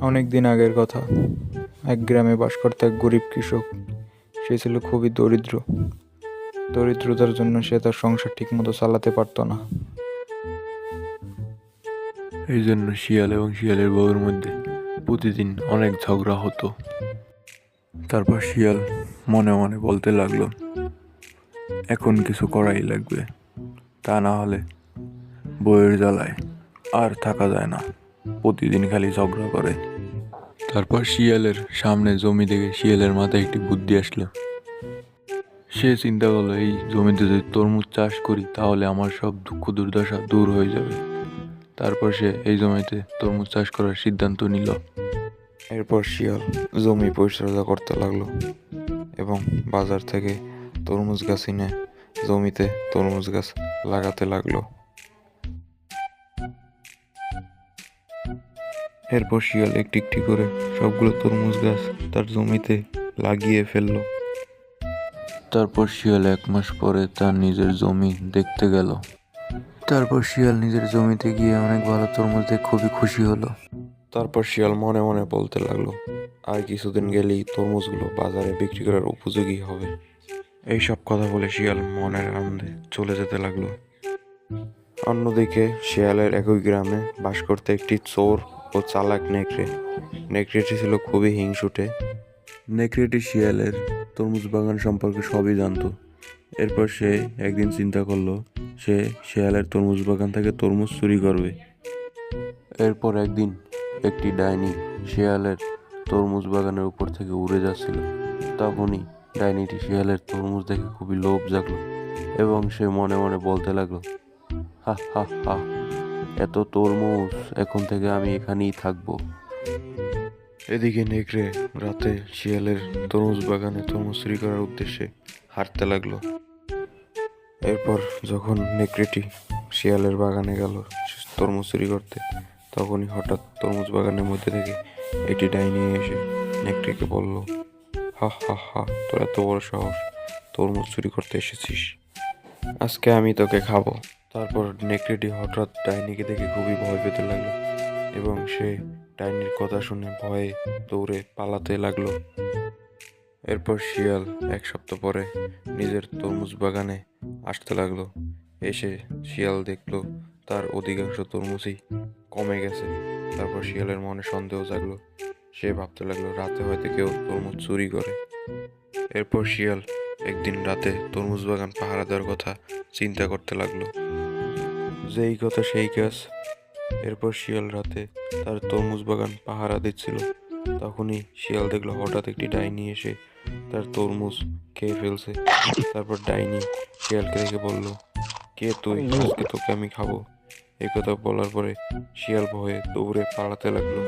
অনেক দিন আগের কথা। এক গ্রামে বাস করত এক গরিব কৃষক। সে ছিল খুবই দরিদ্র। দরিদ্রতার জন্য সে তার সংসার ঠিকমতো চালাতে পারতো না। এই জন্য শিয়াল এবং শিয়ালের বউয়ের মধ্যে প্রতিদিন অনেক ঝগড়া হতো। তারপর শিয়াল মনে মনে বলতে লাগলো, এখন কিছু করাই লাগবে, তা না হলে বউয়ের জ্বালায় আর থাকা যায় না, প্রতিদিন খালি ঝগড়া করে। তারপর শিয়ালের সামনে জমি দেখে শিয়ালের মাথায় একটি বুদ্ধি আসলো। সে চিন্তা করলো, এই জমিতে যদি তরমুজ চাষ করি তাহলে আমার সব দুঃখ দুর্দশা দূর হয়ে যাবে। তারপর সে এই জমিতে তরমুজ চাষ করার সিদ্ধান্ত নিল। এরপর শিয়াল জমি পরিচর্যা করতে লাগলো এবং বাজার থেকে তরমুজ গাছ এনে জমিতে তরমুজ গাছ লাগাতে লাগলো। এরপর শিয়াল একটি একটি করে সবগুলো তরমুজ গাছ তার জমিতে লাগিয়ে ফেললো। তারপর শিয়াল 1 মাস পরে তার নিজের জমি দেখতে গেল। তারপর শিয়াল নিজের জমিতে গিয়ে অনেক ভালো তরমুজ দেখে খুবই খুশি হলো। তারপর শিয়াল মনে মনে বলতে লাগলো, আর কিছুদিন গেলেই তরমুজগুলো বাজারে বিক্রি করার উপযোগী হবে। এই সব কথা বলে শিয়াল মনের আনন্দে চলে যেতে লাগলো। অন্যদিকে শিয়ালের একই গ্রামে বাস করতে একটি চোর ও চালাক নেকড়ে। নেকড়েটি ছিল খুবই হিংসুটে। নেকড়েটি শিয়ালের তরমুজ বাগান সম্পর্কে সবই জানতো। এরপর সে একদিন চিন্তা করলো, সে শিয়ালের তরমুজ বাগান থেকে তরমুজ চুরি করবে। এরপর একদিন একটি ডাইনি শিয়ালের তরমুজ বাগানের উপর থেকে উড়ে যাচ্ছিল। তখনই ডাইনিটি শিয়ালের তরমুজ দেখে খুবই লোভ জাগলো এবং সে মনে মনে বলতে লাগলো, হা হা হা, এত তরমুজ, এখন থেকে আমি এখানেই থাকবো। এদিকে নেকড়ে রাতে শিয়ালের তরমুজ বাগানে তরমুজ চুরি করার উদ্দেশ্যে হাঁটতে লাগলো। এরপর যখন নেকড়েটি শিয়ালের বাগানে গেল তরমুজ চুরি করতে, তখনই হঠাৎ তরমুজ বাগানের মধ্যে থেকে একটি ডাইনি এসে নেকড়েকে বলল, হা হা হা, তোর এত বড় সাহস, তরমুজ চুরি করতে এসেছিস, আজকে আমি তোকে খাবো। তারপর নেকড়েটি হঠাৎ ডাইনিকে দেখে খুবই ভয় পেতে লাগলো এবং সে ডাইনির কথা শুনে ভয়ে দৌড়ে পালাতে লাগলো। এরপর শিয়াল 1 সপ্তাহ পরে নিজের তরমুজ বাগানে আসতে লাগলো। এসে শিয়াল দেখলো তার অধিকাংশ তরমুজই কমে গেছে। তারপর শিয়ালের মনে সন্দেহ জাগলো। সে ভাবতে লাগলো রাতে হয়তো কেউ তরমুজ চুরি করে। এরপর শিয়াল একদিন রাতে তরমুজ বাগান পাহারা দেওয়ার কথা চিন্তা করতে লাগলো। যেই কথা সেই কাজ। এরপর শিয়াল রাতে তার তরমুজ বাগান পাহারা দিচ্ছিল। তখনই শিয়াল দেখলো হঠাৎ একটি ডাইনি এসে তার তরমুজ খেয়ে ফেলছে। তারপর ডাইনি শিয়ালকে দেখে বলল, কে তুই, আজকে তোকে আমি খাবো। এই কথা বলার পরে শিয়াল ভয়ে দৌড়ে পালাতে লাগলো।